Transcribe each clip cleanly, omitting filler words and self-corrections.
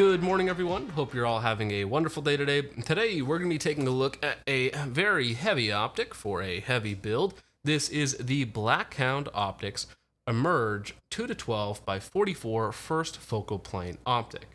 Good morning, everyone. Hope you're all having a wonderful day today. Today, we're going to be taking a look at a very heavy optic for a heavy build. This is the Blackhound Optics Emerge 2-12 by 44 first focal plane optic.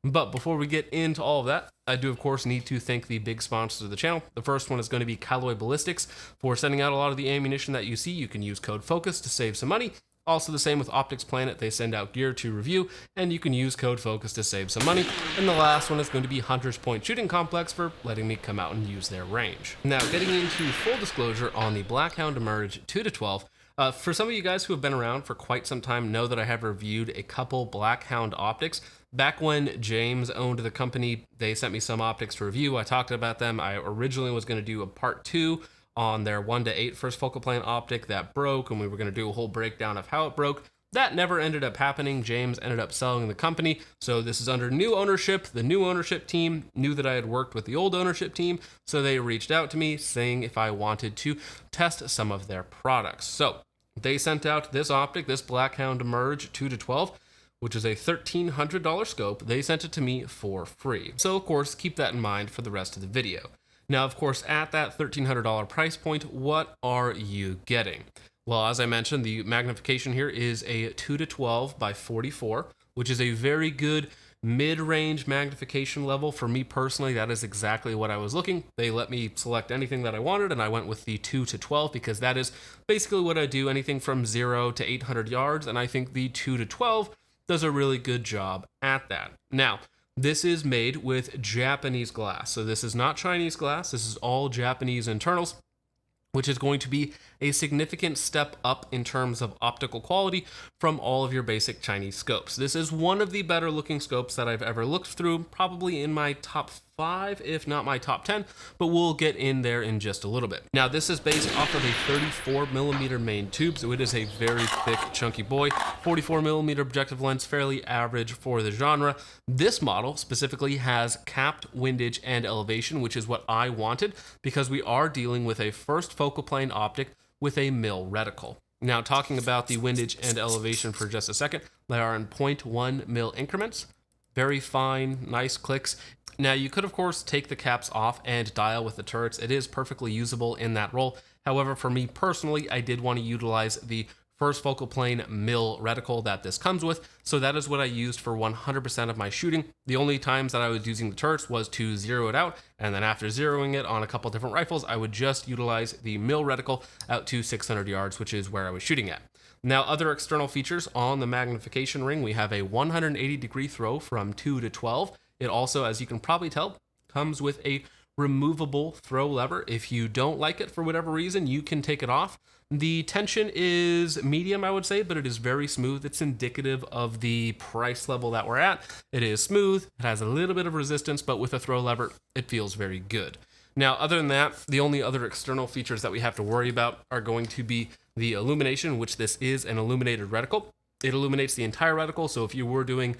But before we get into all of that, I do, of course, need to thank the big sponsors of the channel. The first one is going to be Callaway Ballistics. For sending out a lot of the ammunition that you see, you can use code FOCUS to save some money. Also the same with Optics Planet, they send out gear to review, and you can use code FOCUS to save some money. And the last one is going to be Hunter's Point Shooting Complex for letting me come out and use their range. Now, getting into full disclosure on the Blackhound Emerge 2-12, for some of you guys who have been around for quite some time know that I have reviewed a couple Blackhound optics. Back when James owned the company, they sent me some optics to review. I talked about them. I originally was going to do a part 2 on their 1-8 first focal plane optic that broke, and we were going to do a whole breakdown of how it broke. That never ended up happening. James ended up selling the company, so this is under new ownership. The new ownership team knew that I had worked with the old ownership team, so they reached out to me saying if I wanted to test some of their products. So they sent out this optic, this Blackhound Emerge 2-12, which is a $1,300 scope. They sent it to me for free. So of course, keep that in mind for the rest of the video. Now, of course, at that $1,300 price point, what are you getting? Well, as I mentioned, the magnification here is a 2-12 by 44, which is a very good mid-range magnification level. For me personally, that is exactly what I was looking. They let me select anything that I wanted, and I went with the 2-12 because that is basically what I do, anything from 0 to 800 yards, and I think the 2-12 does a really good job at that. Now, this is made with Japanese glass. So this is not Chinese glass. This is all Japanese internals, which is going to be a significant step up in terms of optical quality from all of your basic Chinese scopes. This is one of the better looking scopes that I've ever looked through, probably in my top 5, if not my top 10, but we'll get in there in just a little bit. Now, this is based off of a 34mm main tube, so it is a very thick, chunky boy. 44mm objective lens, fairly average for the genre. This model specifically has capped windage and elevation, which is what I wanted because we are dealing with a first focal plane optic with a mil reticle. Now, talking about the windage and elevation for just a second, they are in 0.1 mil increments. Very fine, nice clicks. Now, you could, of course, take the caps off and dial with the turrets. It is perfectly usable in that role. However, for me personally, I did want to utilize the first focal plane mil reticle that this comes with, so that is what I used for 100% of my shooting. The only times that I was using the turrets was to zero it out, and then after zeroing it on a couple different rifles, I would just utilize the mil reticle out to 600 yards, which is where I was shooting at. Now, other external features on the magnification ring, we have a 180-degree throw from 2-12. It also, as you can probably tell, comes with a removable throw lever. If you don't like it for whatever reason, you can take it off. The tension is medium, I would say, but it is very smooth. It's indicative of the price level that we're at. It is smooth, it has a little bit of resistance, but with a throw lever, it feels very good. Now, other than that, the only other external features that we have to worry about are going to be the illumination, which this is an illuminated reticle. It illuminates the entire reticle, so if you were doing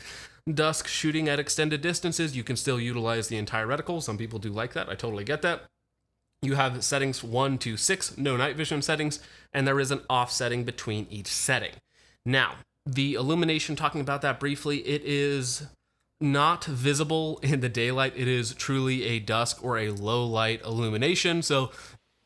dusk shooting at extended distances, you can still utilize the entire reticle. Some people do like that. I totally get that. You have settings 1 to 6, no night vision settings, and there is an offsetting between each setting. Now, the illumination, talking about that briefly, it is not visible in the daylight. It is truly a dusk or a low light illumination. So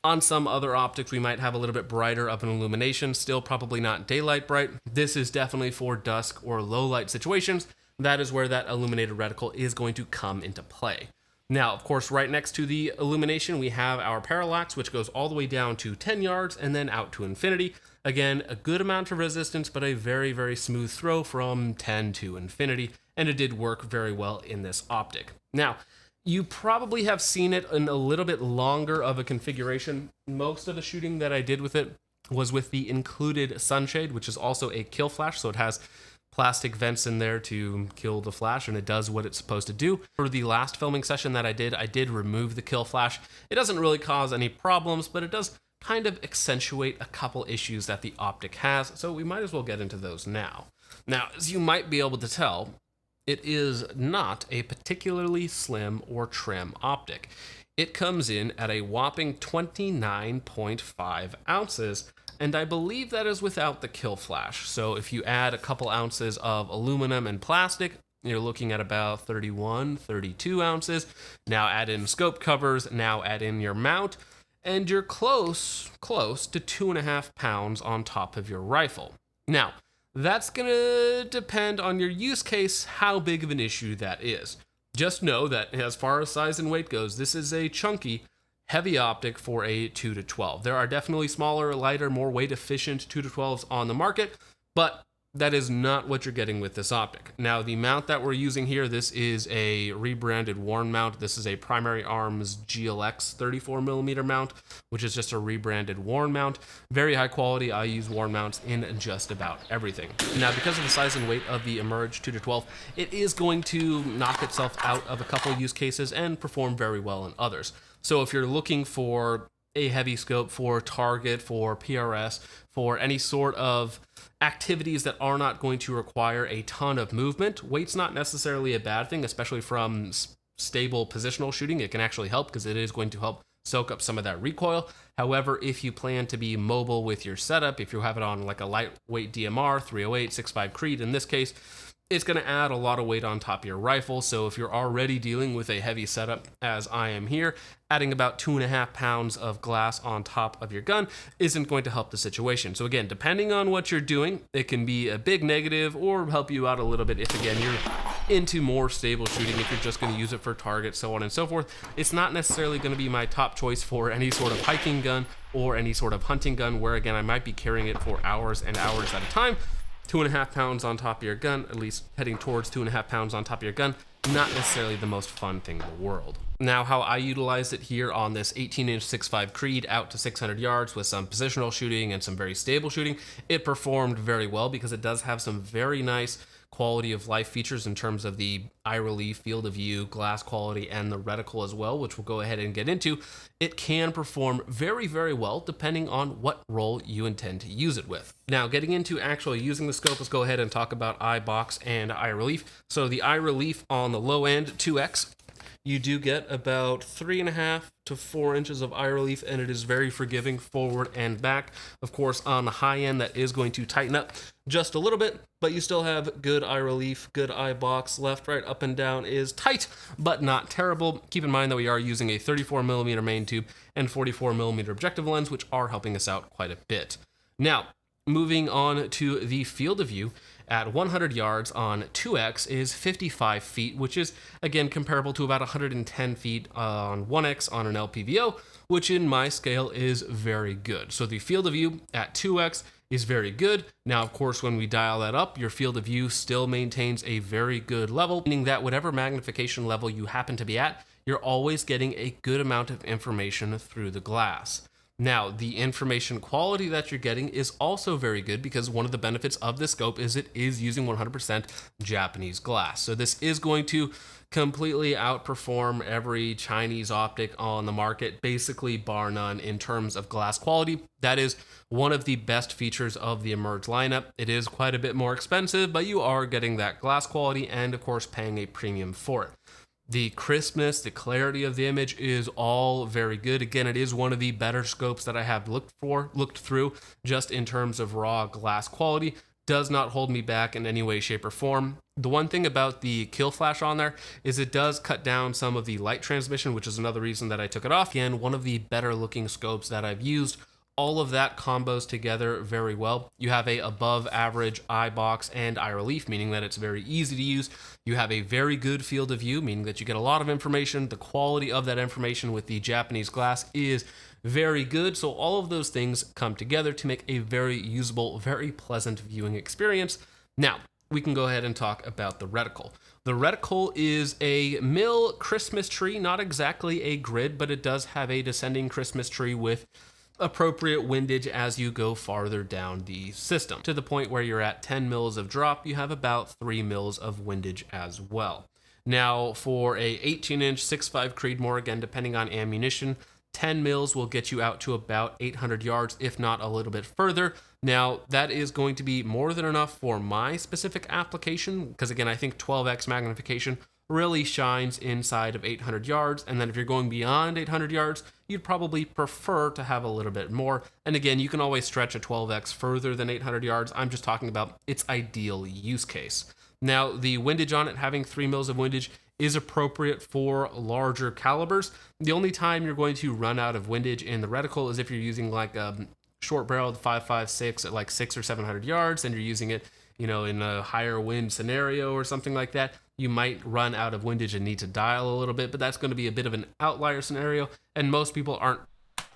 on some other optics, we might have a little bit brighter of an illumination, still probably not daylight bright. This is definitely for dusk or low light situations. That is where that illuminated reticle is going to come into play. Now, of course, right next to the illumination, we have our parallax, which goes all the way down to 10 yards and then out to infinity. Again, a good amount of resistance, but a very, very smooth throw from 10 to infinity, and it did work very well in this optic. Now, you probably have seen it in a little bit longer of a configuration. Most of the shooting that I did with it was with the included sunshade, which is also a kill flash, so it has plastic vents in there to kill the flash, and it does what it's supposed to do. For the last filming session that I did remove the kill flash. It doesn't really cause any problems, but it does kind of accentuate a couple issues that the optic has, so we might as well get into those now. Now, as you might be able to tell, it is not a particularly slim or trim optic. It comes in at a whopping 29.5 ounces, and I believe that is without the kill flash. So if you add a couple ounces of aluminum and plastic, you're looking at about 31, 32 ounces. Now add in scope covers, now add in your mount, and you're close to 2.5 pounds on top of your rifle. Now, that's gonna depend on your use case, how big of an issue that is. Just know that as far as size and weight goes, this is a chunky, heavy optic for a 2 to 12. There are definitely smaller, lighter, more weight efficient 2 to 12s on the market, but that is not what you're getting with this optic. Now, the mount that we're using here, this is a rebranded Warren mount. This is a Primary Arms GLX 34mm mount, which is just a rebranded Warren mount. Very high quality. I use Warren mounts in just about everything. Now, because of the size and weight of the Emerge 2 to 12, it is going to knock itself out of a couple use cases and perform very well in others. So if you're looking for a heavy scope for target, for PRS, for any sort of activities that are not going to require a ton of movement, weight's not necessarily a bad thing, especially from stable positional shooting. It can actually help because it is going to help soak up some of that recoil. However, if you plan to be mobile with your setup, if you have it on like a lightweight DMR, 308, 6.5 Creed in this case, it's going to add a lot of weight on top of your rifle. So if you're already dealing with a heavy setup, as I am here, adding about 2.5 pounds of glass on top of your gun isn't going to help the situation. So again, depending on what you're doing, it can be a big negative or help you out a little bit if, again, you're into more stable shooting, if you're just going to use it for targets, so on and so forth. It's not necessarily going to be my top choice for any sort of hiking gun or any sort of hunting gun where, again, I might be carrying it for hours and hours at a time. 2.5 pounds on top of your gun, at least heading towards 2.5 pounds on top of your gun, not necessarily the most fun thing in the world. Now, how I utilized it here on this 18-inch 6.5 Creed out to 600 yards with some positional shooting and some very stable shooting, it performed very well because it does have some very nice quality of life features in terms of the eye relief, field of view, glass quality, and the reticle as well, which we'll go ahead and get into. It can perform very, very well depending on what role you intend to use it with. Now, getting into actually using the scope, let's go ahead and talk about eye box and eye relief. So the eye relief on the low end, 2x, you do get about 3.5 to 4 inches of eye relief, and it is very forgiving forward and back. Of course, on the high end, that is going to tighten up just a little bit, but you still have good eye relief, good eye box. Left, right, up, and down is tight, but not terrible. Keep in mind that we are using a 34mm main tube and 44mm objective lens, which are helping us out quite a bit. Now, moving on to the field of view, at 100 yards on 2x is 55 feet, which is, again, comparable to about 110 feet on 1x on an LPVO, which in my scale is very good. So the field of view at 2x is very good. Now, of course, when we dial that up, your field of view still maintains a very good level, meaning that whatever magnification level you happen to be at, you're always getting a good amount of information through the glass. Now, the information quality that you're getting is also very good because one of the benefits of this scope is it is using 100% Japanese glass. So this is going to completely outperform every Chinese optic on the market, basically bar none in terms of glass quality. That is one of the best features of the Emerge lineup. It is quite a bit more expensive, but you are getting that glass quality and, of course, paying a premium for it. The crispness, the clarity of the image is all very good. Again, it is one of the better scopes that I have looked through just in terms of raw glass quality. Does not hold me back in any way, shape, or form. The one thing about the kill flash on there is it does cut down some of the light transmission, which is another reason that I took it off. Again, one of the better looking scopes that I've used. All of that combos together very well. You have a above average eye box and eye relief, meaning that it's very easy to use. You have a very good field of view, meaning that you get a lot of information. The quality of that information with the Japanese glass is very good. So all of those things come together to make a very usable, very pleasant viewing experience. Now, we can go ahead and talk about the reticle. The reticle is a mill Christmas tree, not exactly a grid, but it does have a descending Christmas tree with appropriate windage as you go farther down the system. To the point where you're at 10 mils of drop, you have about 3 mils of windage as well. Now, for a 18-inch 6.5 Creedmoor, again, depending on ammunition, 10 mils will get you out to about 800 yards, if not a little bit further. Now, that is going to be more than enough for my specific application, because again, I think 12x magnification really shines inside of 800 yards. And then if you're going beyond 800 yards, you'd probably prefer to have a little bit more. And again, you can always stretch a 12x further than 800 yards. I'm just talking about its ideal use case. Now, the windage on it, having 3 mils of windage, is appropriate for larger calibers. The only time you're going to run out of windage in the reticle is if you're using like a short barreled 5.56 at like 600 or 700 yards, and you're using it, you know, in a higher wind scenario or something like that. You might run out of windage and need to dial a little bit, but that's going to be a bit of an outlier scenario, and most people aren't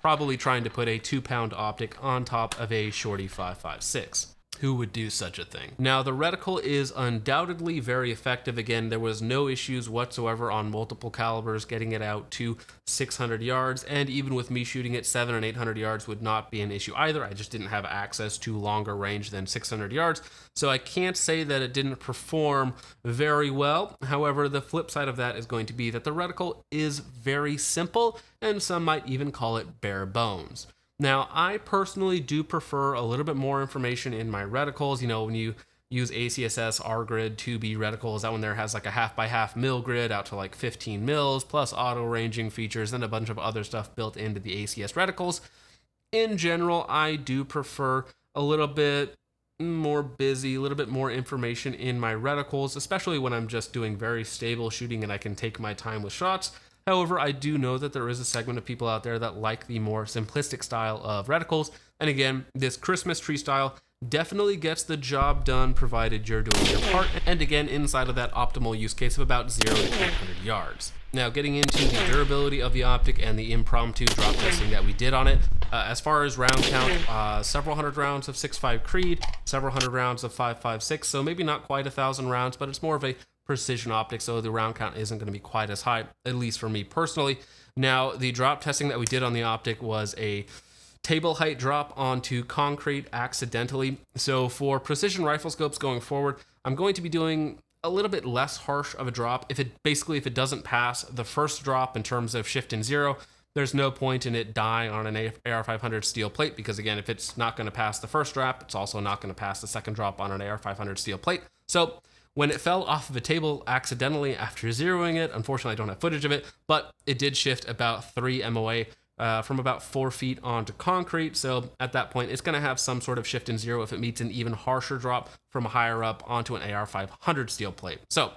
probably trying to put a 2-pound optic on top of a shorty 5.56. Who would do such a thing? Now, the reticle is undoubtedly very effective. Again, there was no issues whatsoever on multiple calibers getting it out to 600 yards, and even with me shooting it 700 and 800 yards would not be an issue either. I just didn't have access to longer range than 600 yards, so I can't say that it didn't perform very well. However, the flip side of that is going to be that the reticle is very simple, and some might even call it bare bones. Now, I personally do prefer a little bit more information in my reticles. You know, when you use ACSS R-Grid 2B reticles, that one there has like a 1/2x1/2 mil grid out to like 15 mils, plus auto ranging features and a bunch of other stuff built into the ACS reticles. In general, I do prefer a little bit more busy, a little bit more information in my reticles, especially when I'm just doing very stable shooting and I can take my time with shots. However, I do know that there is a segment of people out there that like the more simplistic style of reticles. And again, this Christmas tree style definitely gets the job done provided you're doing your part. And again, inside of that optimal use case of about 0 to 800 yards. Now, getting into the durability of the optic and the impromptu drop testing that we did on it. As far as round count, several hundred rounds of 6.5 Creed, several hundred rounds of 5.56. So maybe not quite 1,000 rounds, but it's more of a precision optic, so the round count isn't going to be quite as high, at least for me personally. Now, the drop testing that we did on the optic was a table height drop onto concrete accidentally. So for precision rifle scopes going forward, I'm going to be doing a little bit less harsh of a drop. If it doesn't pass the first drop in terms of shift in 0, there's no point in it dying on an AR500 steel plate, because again, if it's not going to pass the first drop, it's also not going to pass the second drop on an AR500 steel plate. So when it fell off of a table accidentally after zeroing it, unfortunately I don't have footage of it, but it did shift about 3 MOA from about 4 feet onto concrete. So at that point, it's going to have some sort of shift in 0 if it meets an even harsher drop from higher up onto an AR500 steel plate. So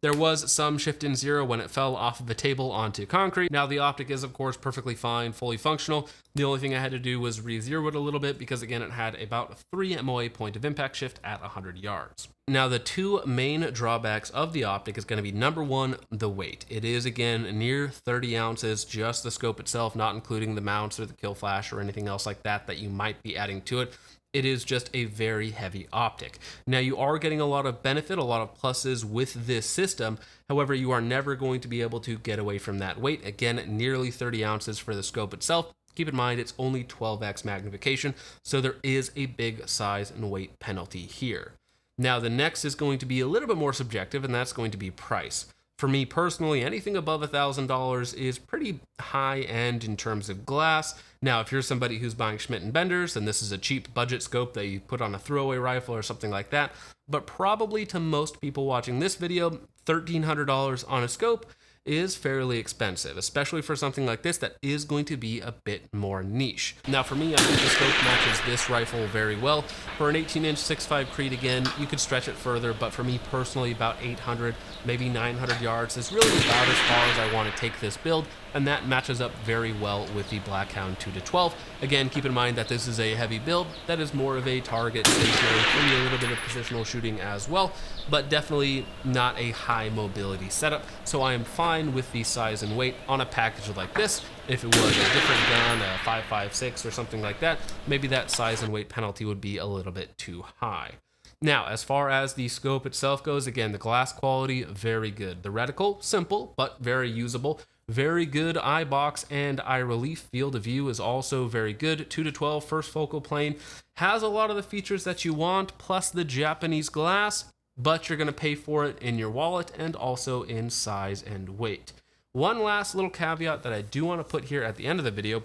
there was some shift in 0 when it fell off of the table onto concrete. Now, the optic is, of course, perfectly fine, fully functional. The only thing I had to do was re-zero it a little bit because, again, it had about 3 MOA point of impact shift at 100 yards. Now, the two main drawbacks of the optic is going to be, number one, the weight. It is, again, near 30 ounces, just the scope itself, not including the mounts or the kill flash or anything else like that that you might be adding to it. It is just a very heavy optic. Now, you are getting a lot of benefit, a lot of pluses with this system. However, you are never going to be able to get away from that weight. Again, nearly 30 ounces for the scope itself. Keep in mind, it's only 12x magnification, so there is a big size and weight penalty here. Now, the next is going to be a little bit more subjective, and that's going to be price. For me personally, anything above $1,000 is pretty high end in terms of glass. Now, if you're somebody who's buying Schmidt & Benders, then this is a cheap budget scope that you put on a throwaway rifle or something like that. But probably to most people watching this video, $1,300 on a scope is fairly expensive, especially for something like this that is going to be a bit more niche. Now, for me, I think the scope matches this rifle very well. For an 18-inch 6.5 Creed, again, you could stretch it further, but for me personally, about 800, maybe 900 yards is really about as far as I want to take this build, and that matches up very well with the Blackhound 2-12. Again, keep in mind that this is a heavy build that is more of a target stationary, maybe a little bit of positional shooting as well, but definitely not a high mobility setup. So I am fine with the size and weight on a package like this. If it was a different gun, a 5.56 or something like that, maybe that size and weight penalty would be a little bit too high. Now, as far as the scope itself goes, again, the glass quality, very good. The reticle, simple, but very usable. Very good eye box and eye relief. Field of view is also very good. 2-12 first focal plane. Has a lot of the features that you want, plus the Japanese glass, but you're going to pay for it in your wallet and also in size and weight. One last little caveat that I do want to put here at the end of the video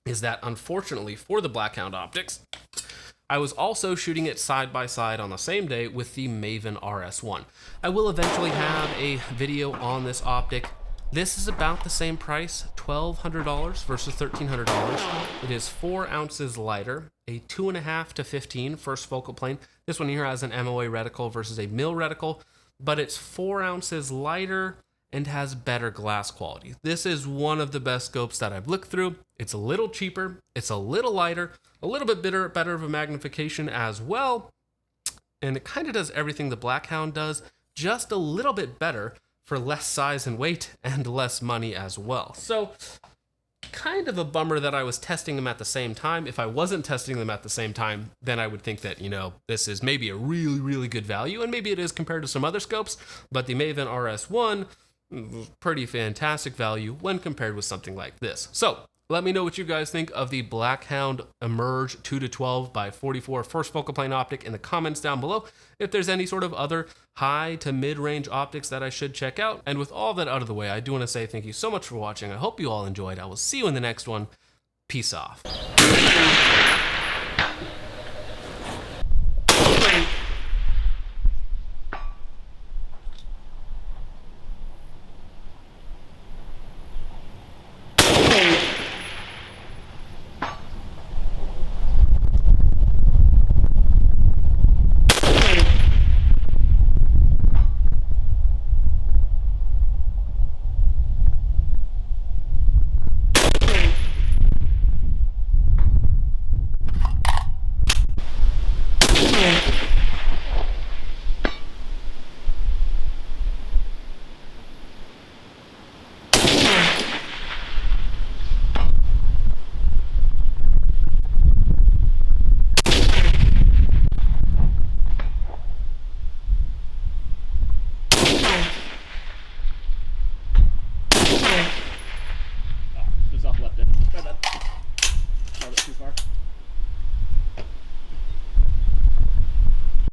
is that, unfortunately, for the Blackhound optics, I was also shooting it side by side on the same day with the Maven RS1. I will eventually have a video on this optic. This is about the same price, $1,200 versus $1,300. It is 4 ounces lighter, a 2.5 to 15 first focal plane. This one here has an MOA reticle versus a mil reticle, but it's 4 ounces lighter and has better glass quality. This is one of the best scopes that I've looked through. It's a little cheaper, it's a little lighter, a little bit better of a magnification as well, and it kind of does everything the Blackhound does, just a little bit better for less size and weight and less money as well. So kind of a bummer that I was testing them at the same time. If I wasn't testing them at the same time, then I would think that, you know, this is maybe a really good value, and maybe it is compared to some other scopes, but the Maven RS1, pretty fantastic value when compared with something like this. So let me know what you guys think of the Blackhound Emerge 2-12 by 44 first focal plane optic in the comments down below. If there's any sort of other high to mid-range optics that I should check out. And with all that out of the way, I do want to say thank you so much for watching. I hope you all enjoyed. I will see you in the next one. Peace off.